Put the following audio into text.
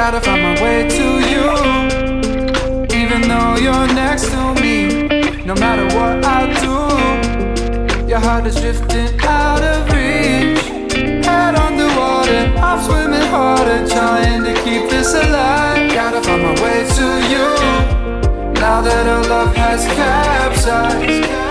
Gotta find my way to you, even though you're next to me. No matter what I do, your heart is drifting out of reach. Head underwater, I'm swimming harder, trying to keep this alive. Gotta find my way to you, now that our love has capsized.